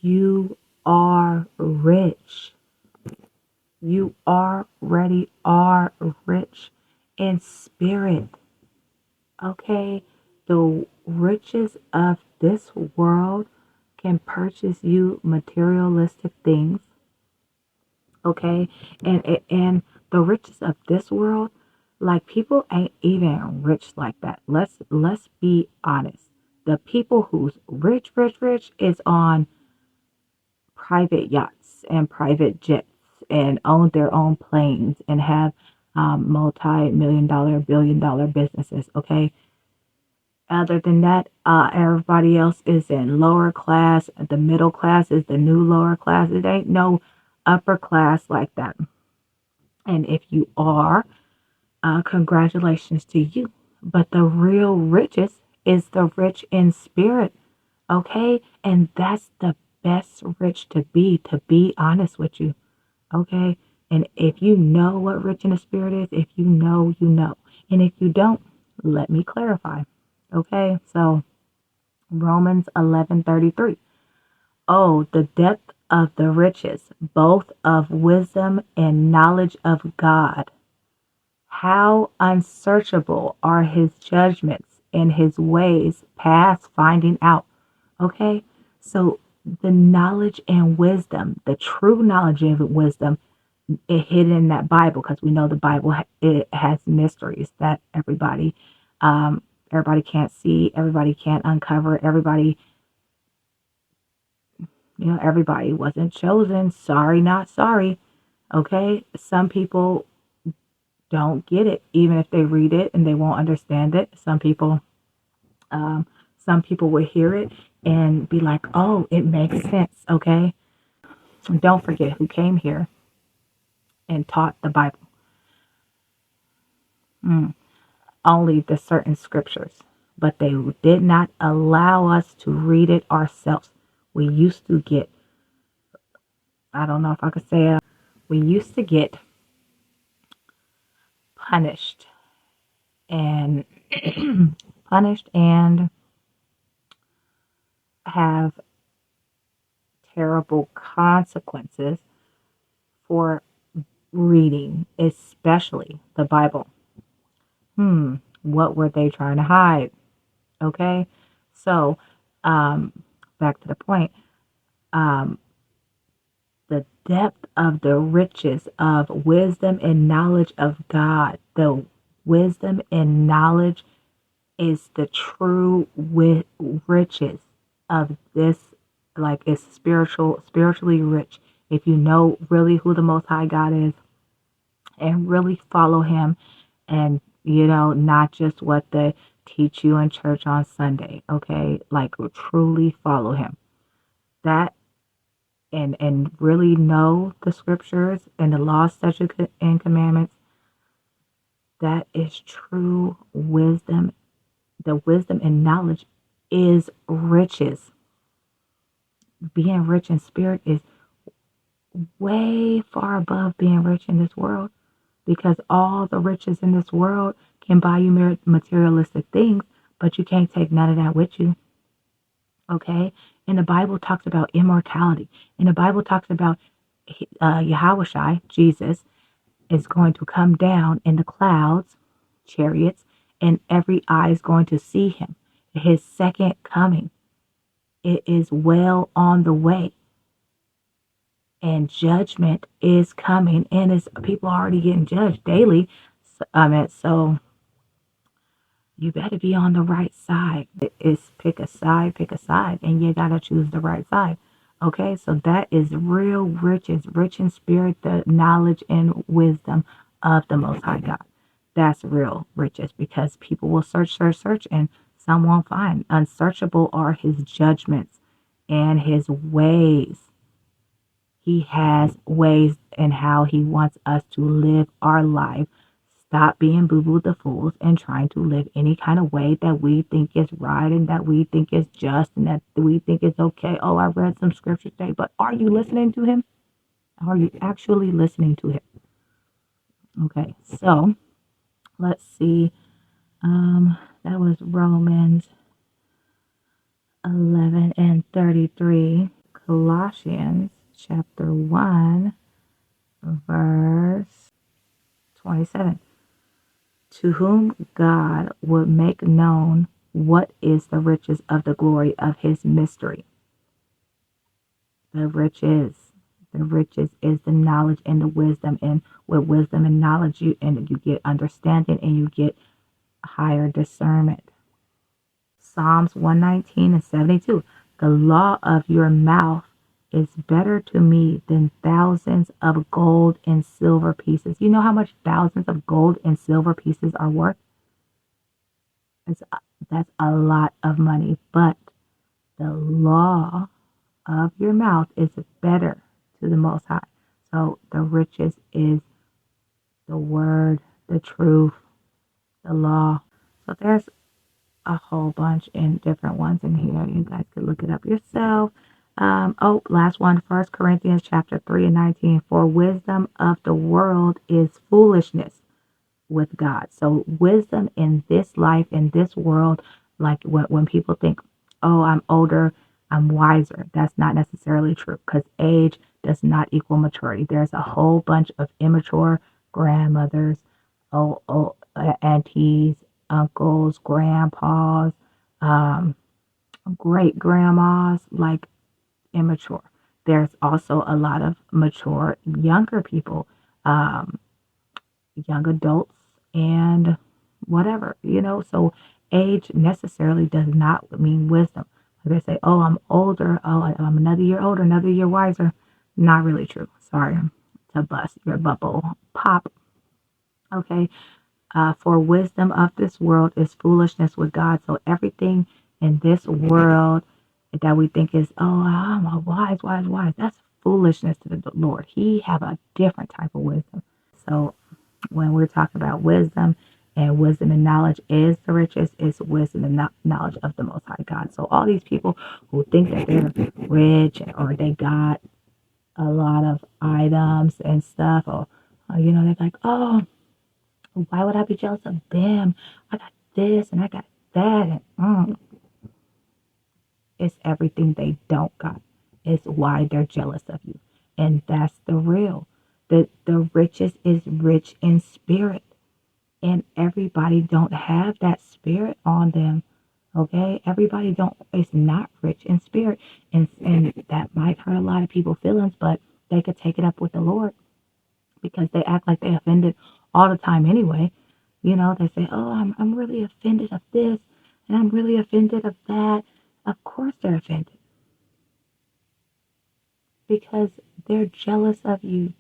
You are rich. You already are rich in spirit. Okay? The riches of this world can purchase you materialistic things. Okay? And the riches of this world, like, people ain't even rich like that. Let's be honest. The people who's rich is on private yachts and private jets and own their own planes and have multi-million dollar, billion dollar businesses. Okay. Other than that, everybody else is in lower class. The middle class is the new lower class. It ain't no upper class like that. And if you are, congratulations to you. But the real riches is the rich in spirit. Okay. And that's the best rich to be honest with you. Okay. And if you know what rich in the spirit is, if you know, you know. And if you don't, let me clarify. Okay. So Romans 11:33. Oh, the depth of the riches, both of wisdom and knowledge of God. How unsearchable are his judgments and his ways past finding out. Okay? So the knowledge and wisdom, the true knowledge and wisdom, it hidden in that Bible, because we know the Bible, it has mysteries that um, everybody can't see, everybody can't uncover, everybody wasn't chosen. Sorry, not sorry. Okay? Some people don't get it, even if they read it and they won't understand it. Um, some people will hear it and be like, "Oh, it makes sense." Okay, and don't forget who came here and taught the Bible. Mm, only the certain scriptures, but they did not allow us to read it ourselves. We used to get, I don't know if I could say it, we used to get punished and punished and have terrible consequences for reading, especially the Bible. What were they trying to hide? Okay, so um, back to the point. Um, the depth of the riches of wisdom and knowledge of God. The wisdom and knowledge is the true riches of this, like, it's spiritually rich. If you know really who the Most High God is and really follow Him, and not just what they teach you in church on Sunday, okay? Like, truly follow Him. That, and really know the scriptures and the law, statutes, and commandments. That is true wisdom. The wisdom and knowledge is riches. Being rich in spirit is way far above being rich in this world, because all the riches in this world can buy you materialistic things, but you can't take none of that with you. Okay? And the Bible talks about immortality. And the Bible talks about Yahushua, Jesus, is going to come down in the clouds, chariots, and every eye is going to see him. His second coming. It is well on the way. And judgment is coming. And people are already getting judged daily. So you better be on the right side. It's pick a side, and you gotta choose the right side. Okay, so that is real riches, rich in spirit, the knowledge and wisdom of the Most High God. That's real riches, because people will search, and some won't find. Unsearchable are his judgments and his ways. He has ways and how he wants us to live our life. Stop being boo-boo the fools and trying to live any kind of way that we think is right and that we think is just and that we think is okay. Oh, I read some scripture today, but are you listening to him? Are you actually listening to him? Okay, so let's see. That was Romans 11 and 33. Colossians chapter 1, verse 27. To whom God would make known what is the riches of the glory of his mystery. The riches. The riches is the knowledge and the wisdom. And with wisdom and knowledge, you get understanding and you get higher discernment. Psalms 119:72. The law of your mouth is better to me than thousands of gold and silver pieces. You know how much thousands of gold and silver pieces are worth? It's, that's a lot of money. But the law of your mouth is better to the Most High. So the riches is the word, the truth, the law. So there's a whole bunch in different ones in here. You guys could look it up yourself. Last one, 1 Corinthians chapter 3:19. For wisdom of the world is foolishness with God. So wisdom in this life, in this world, like when people think, oh, I'm older, I'm wiser. That's not necessarily true because age does not equal maturity. There's a whole bunch of immature grandmothers, aunties, uncles, grandpas, um, great grandmas, like immature. There's also a lot of mature younger people, um, young adults, and whatever, So age necessarily does not mean wisdom. They say, oh, I'm older. Oh, I'm another year older, another year wiser. Not really true. Sorry to bust your bubble pop. Okay. For wisdom of this world is foolishness with God. So everything in this world that we think is, oh, I'm a wise. That's foolishness to the Lord. He have a different type of wisdom. So when we're talking about wisdom and knowledge is the richest, is wisdom and knowledge of the Most High God. So all these people who think that they're rich or they got a lot of items and stuff, or they're like, oh, why would I be jealous of them? I got this and I got that, and it's everything they don't got. It's why they're jealous of you, and that's the real. The richest is rich in spirit. And everybody don't have that spirit on them. Okay, everybody don't is not rich in spirit, and that might hurt a lot of people's feelings, but they could take it up with the Lord because they act like they offended all the time anyway. They say, oh, I'm really offended of this and I'm really offended of that. Of course they're offended because they're jealous of you.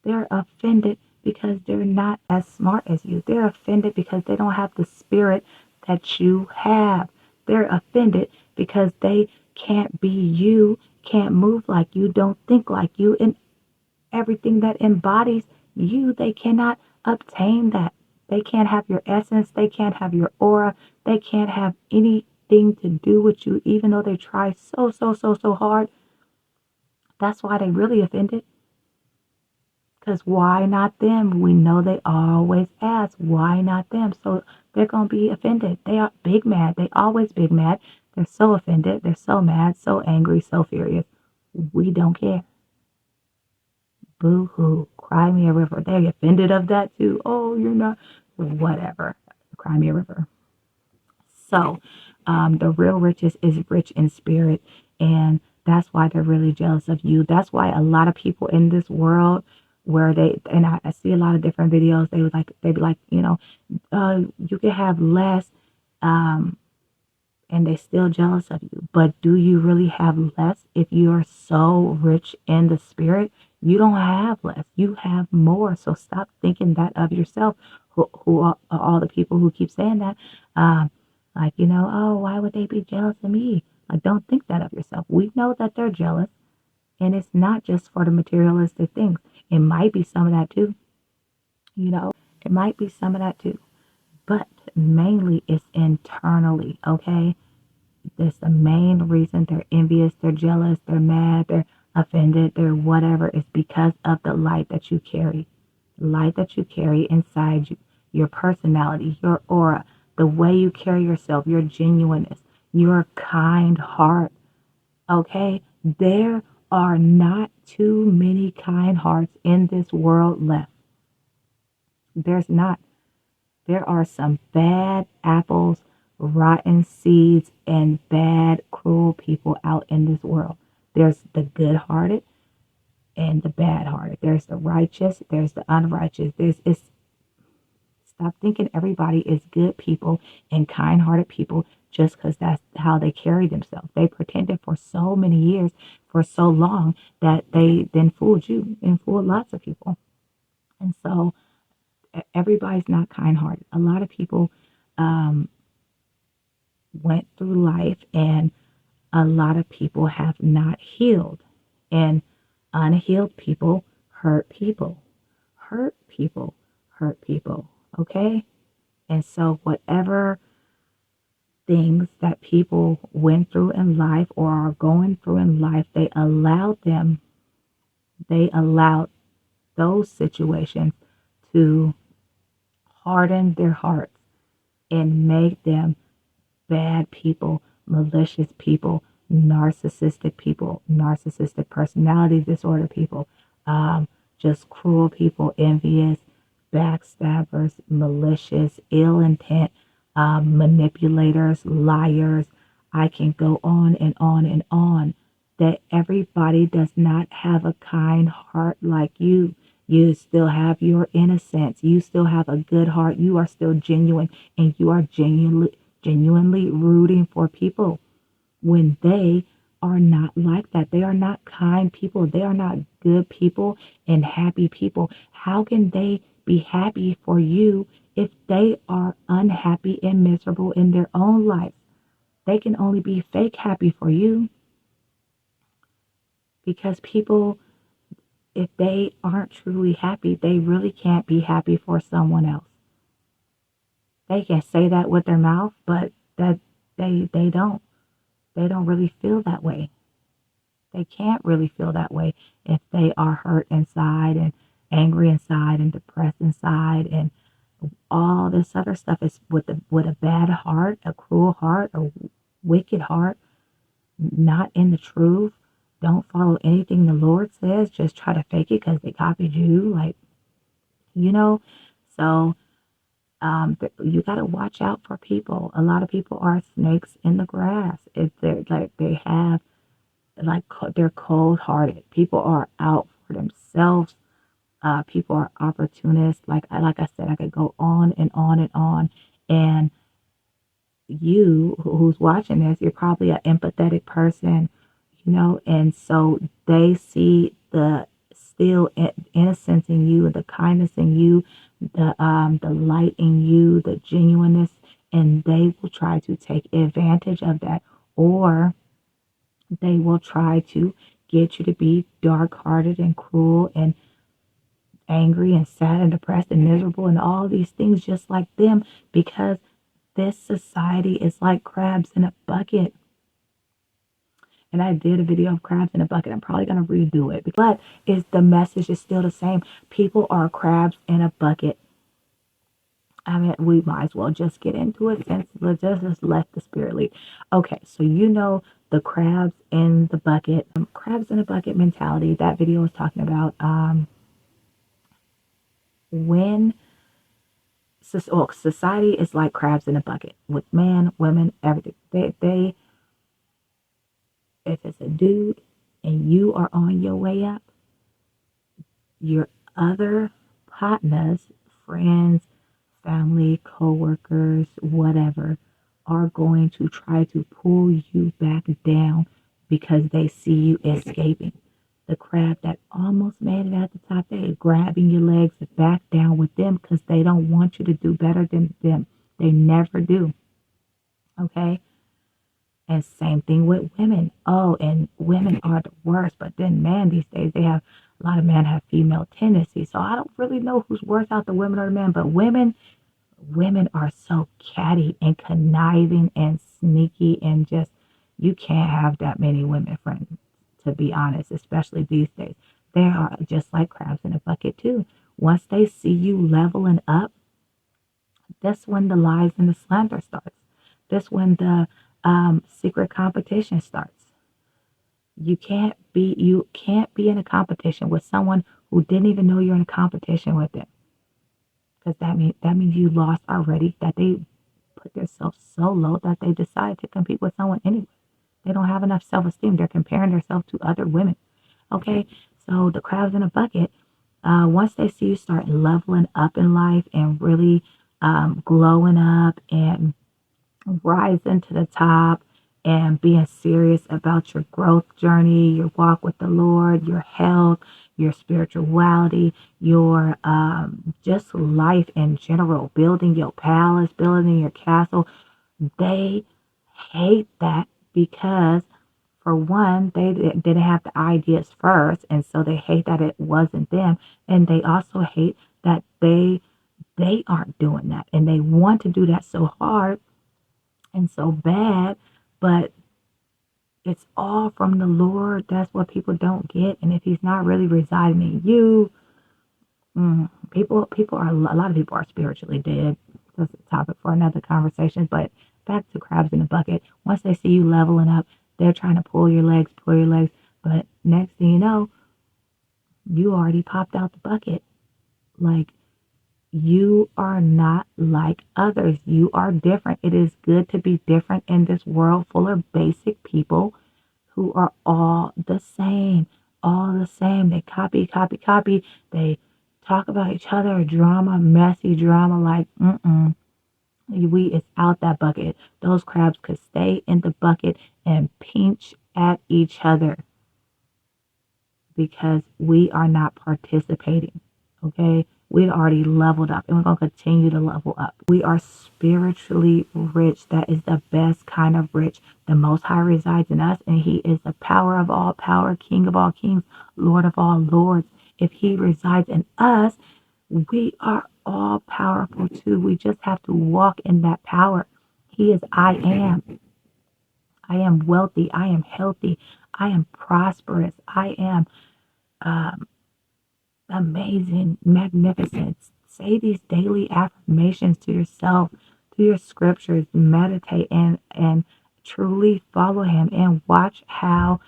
They're offended because they're not as smart as you. They're offended because they don't have the spirit that you have. They're offended because they can't be you, can't move like you, don't think like you, and everything that embodies you. They cannot obtain that. They can't have your essence. They can't have your aura. They can't have anything to do with you, even though they try so hard. That's why they really offended. Because why not them? We know they always ask, why not them? So they're going to be offended. They are big mad. They always big mad. They're so offended. They're so mad, so angry, so furious. We don't care. Boo hoo. Cry me a river. They're offended of that too. Oh, you're not. Whatever. Cry me a river. So the real riches is rich in spirit. And that's why they're really jealous of you. That's why a lot of people in this world where I see a lot of different videos, they'd be like, you can have less, and they're still jealous of you. But do you really have less if you're so rich in the spirit? You don't have less. You have more. So stop thinking that of yourself. Who are all the people who keep saying that? Oh, why would they be jealous of me? Like, don't think that of yourself. We know that they're jealous, and it's not just for the materialistic things. It might be some of that too. It might be some of that too. But mainly it's internally, okay? That's the main reason they're envious, they're jealous, they're mad, they're offended, they're whatever. It's because of the light that you carry. The light that you carry inside you, your personality, your aura, the way you carry yourself, your genuineness, your kind heart. Okay? There are not too many kind hearts in this world left. There's not. There are some bad apples, rotten seeds, and bad, cruel people out in this world. There's the good hearted and the bad hearted. There's the righteous, there's the unrighteous. Stop thinking everybody is good people and kind hearted people just because that's how they carry themselves. They pretended for so many years, for so long, that they then fooled you and fooled lots of people. And so everybody's not kind hearted. A lot of people um, went through life, and a lot of people have not healed. And unhealed people hurt people. Hurt people hurt people. Okay? And so, whatever things that people went through in life or are going through in life, they allowed those situations to harden their hearts and make them bad people, malicious people, narcissistic personality disorder people, just cruel people, envious, backstabbers, malicious, ill intent, manipulators, liars. I can go on and on and on. That everybody does not have a kind heart like you. You still have your innocence. You still have a good heart. You are still genuine, and you are genuinely rooting for people when they are not like that. They are not kind people. They are not good people and happy people. How can they be happy for you if they are unhappy and miserable in their own life? They can only be fake happy for you, because people, if they aren't truly happy, they really can't be happy for someone else. They can say that with their mouth, but that they don't. They don't really feel that way. They can't really feel that way if they are hurt inside and angry inside and depressed inside and all this other stuff. Is with a bad heart, a cruel heart, a wicked heart, not in the truth. Don't follow anything the Lord says. Just try to fake it because they copied you, like, you know. So you got to watch out for people. A lot of people are snakes in the grass. If they're like they're cold hearted. People are out for themselves. People are opportunists. Like I said, I could go on and on and on. And you who's watching this, you're probably an empathetic person, and so they see the still innocence in you, the kindness in you, the light in you, the genuineness, and they will try to take advantage of that, or they will try to get you to be dark-hearted and cruel and angry and sad and depressed and miserable and all these things just like them, because this society is like crabs in a bucket. And I did a video of crabs in a bucket. I'm probably going to redo it. But the message is still the same. People are crabs in a bucket. I mean, we might as well just get into it, since let's just let the spirit lead. Okay, so the crabs in the bucket, crabs in a bucket mentality. That video was talking about when society is like crabs in a bucket with man, women, everything. They if it's a dude and you are on your way up, your other partners, friends, family, co-workers, whatever, are going to try to pull you back down because they see you escaping. The crab that almost made it at the top, they're grabbing your legs back down with them because they don't want you to do better than them. They never do. Okay? And same thing with women. Oh, and women are the worst. But then, man, these days a lot of men have female tendencies. So I don't really know who's worse out, the women or the men. But women are so catty and conniving and sneaky, and just, you can't have that many women friends, to be honest, especially these days. They are just like crabs in a bucket too. Once they see you leveling up, that's when the lies and the slander starts. That's when the secret competition starts. You can't be in a competition with someone who didn't even know you're in a competition with them. Because that means you lost already, that they put themselves so low that they decide to compete with someone anyway. They don't have enough self-esteem. They're comparing themselves to other women. Okay, so the crabs in a bucket, once they see you start leveling up in life and really glowing up and rising to the top and being serious about your growth journey, your walk with the Lord, your health, your spirituality, your just life in general, building your palace, building your castle. They hate that because, for one, they didn't have the ideas first, and so they hate that it wasn't them, and they also hate that they aren't doing that, and they want to do that so hard and so bad, but it's all from the Lord. That's what people don't get. And if He's not really residing in you, people are, a lot of people are spiritually dead. That's a topic for another conversation. But back to crabs in the bucket. Once they see you leveling up, they're trying to pull your legs, pull your legs. But next thing you know, you already popped out the bucket. Like, you are not like others. You are different. It is good to be different in this world full of basic people who are all the same. All the same. They copy, copy, copy. They talk about each other, drama, messy drama, like, it's out that bucket. Those crabs could stay in the bucket and pinch at each other because we are not participating. Okay? We've already leveled up and we're going to continue to level up. We are spiritually rich. That is the best kind of rich. The Most High resides in us, and He is the power of all power, King of all kings, Lord of all lords. If He resides in us, we are all powerful too. We just have to walk in that power. He is I am. I am wealthy. I am healthy. I am prosperous. I am amazing, magnificent. Say these daily affirmations to yourself, to your scriptures, meditate and truly follow Him and watch how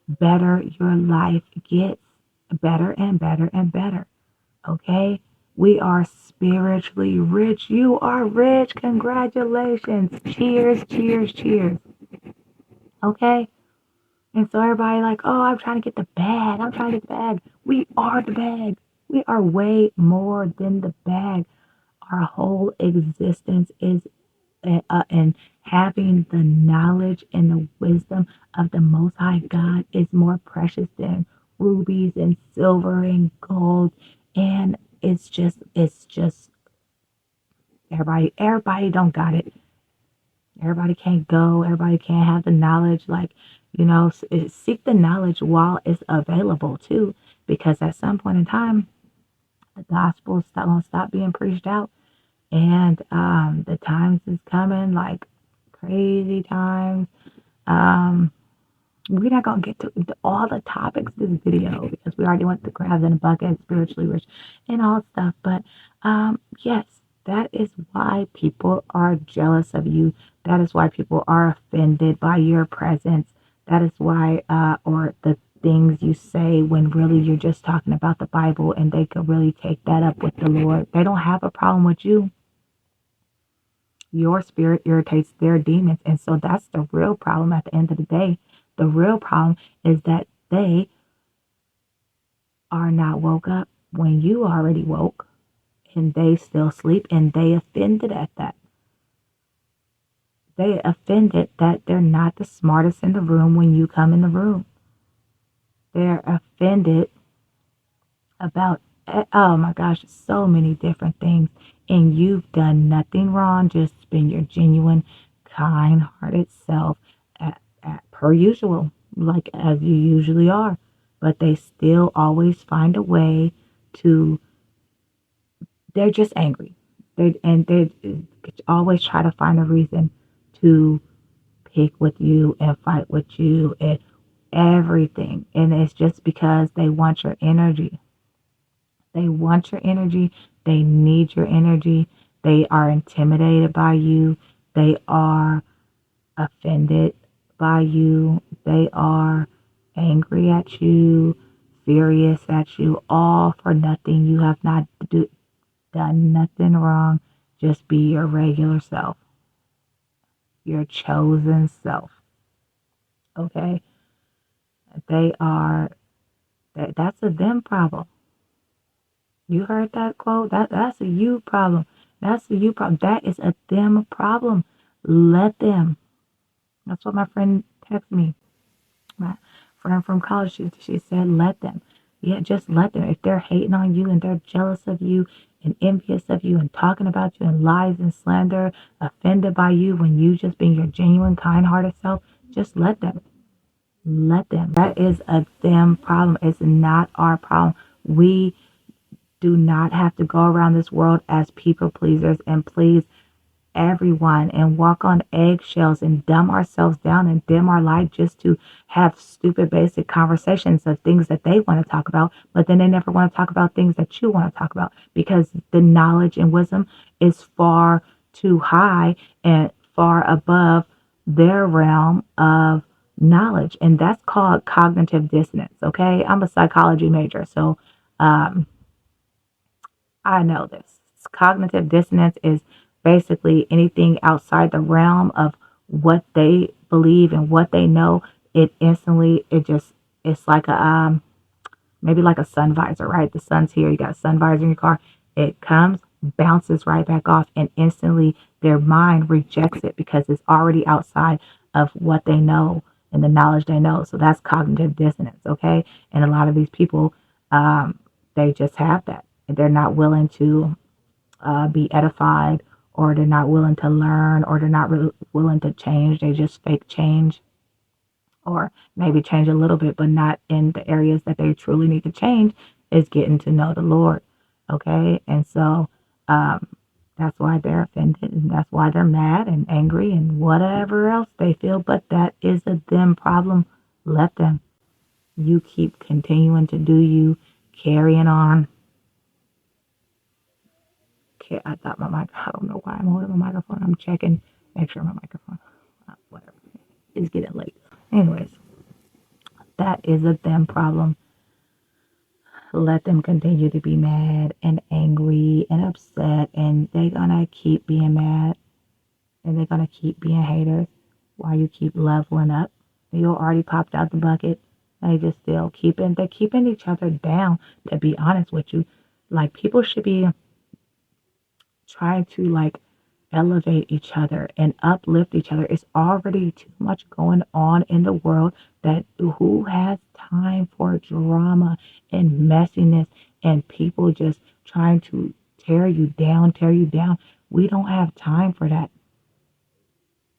better your life gets, better and better and better. Okay? We are spiritually rich. You are rich. Congratulations. Cheers, cheers, cheers. Okay? And so everybody like, oh, I'm trying to get the bag. I'm trying to get the bag. We are the bag. We are way more than the bag. Our whole existence is and having the knowledge and the wisdom of the Most High God is more precious than rubies and silver and gold. And it's just everybody don't got it. Everybody can't go. Everybody can't have the knowledge. Like, seek the knowledge while it's available too, because at some point in time, the gospel won't stop being preached out, and the times is coming, like crazy times. Um, we're not gonna get to all the topics this video because we already went to crabs in a bucket, spiritually rich, and all stuff. But yes, that is why people are jealous of you. That is why people are offended by your presence. That is why, or the things you say when really you're just talking about the Bible, and they could really take that up with the Lord. They don't have a problem with you. Your spirit irritates their demons. And so that's the real problem at the end of the day. The real problem is that they are not woke up when you already woke, and they still sleep, and they offended at that. They offended that they're not the smartest in the room when you come in the room. They're offended about, oh my gosh, so many different things. And you've done nothing wrong, just been your genuine, kind hearted self per usual, like as you usually are. But they still always find a way to, they're just angry. They always try to find a reason to pick with you and fight with you and everything. And it's just because they want your energy. They want your energy. They need your energy. They are intimidated by you. They are offended by you. They are angry at you, furious at you, all for nothing. You have not done nothing wrong. Just be your regular self, your chosen self. Okay? They are, that's a them problem. You heard that quote? That's a you problem. That's a you problem. That is a them problem. Let them. That's what my friend texted me. My friend from college, she said, let them. Yeah, just let them. If they're hating on you and they're jealous of you and envious of you and talking about you and lies and slander, offended by you when you just being your genuine, kind-hearted self, just let them. Let them. That is a them problem. It's not our problem. We do not have to go around this world as people pleasers and please everyone and walk on eggshells and dumb ourselves down and dim our light just to have stupid basic conversations of things that they want to talk about, but then they never want to talk about things that you want to talk about because the knowledge and wisdom is far too high and far above their realm of knowledge. And that's called cognitive dissonance. Okay. I'm a psychology major. So, I know this. Cognitive dissonance is basically anything outside the realm of what they believe and what they know. It instantly, it's like maybe like a sun visor, right? The sun's here, you got a sun visor in your car. It comes, bounces right back off, and instantly their mind rejects it because it's already outside of what they know and the knowledge they know. So that's cognitive dissonance, okay? And a lot of these people, they just have that. They're not willing to be edified, or they're not willing to learn, or they're not willing to change. They just fake change, or maybe change a little bit, but not in the areas that they truly need to change, is getting to know the Lord. Okay. And so um, that's why they're offended and that's why they're mad and angry and whatever else they feel. But that is a them problem. Let them. You keep continuing to do you, carrying on. Okay, I thought my mic, I don't know why I'm holding my microphone. I'm checking, make sure my microphone, whatever. It's getting late. Anyways, that is a them problem. Let them continue to be mad and angry and upset, and they're gonna keep being mad and they're gonna keep being haters while you keep leveling up. You already popped out the bucket. They just still they're keeping each other down, to be honest with you. Like people should be trying to like elevate each other and uplift each other. It's already too much going on in the world that who has time for drama and messiness and people just trying to tear you down. We don't have time for that.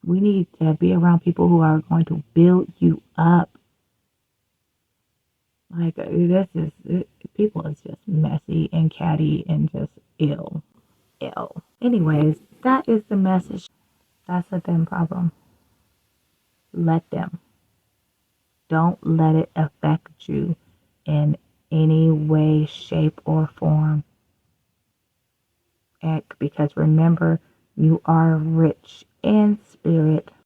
We need to be around people who are going to build you up. Like people is just messy and catty and just ill. Ill. Anyways, that is the message. That's a them problem. Let them. Don't let it affect you in any way, shape, or form. Because remember, you are rich in spirit.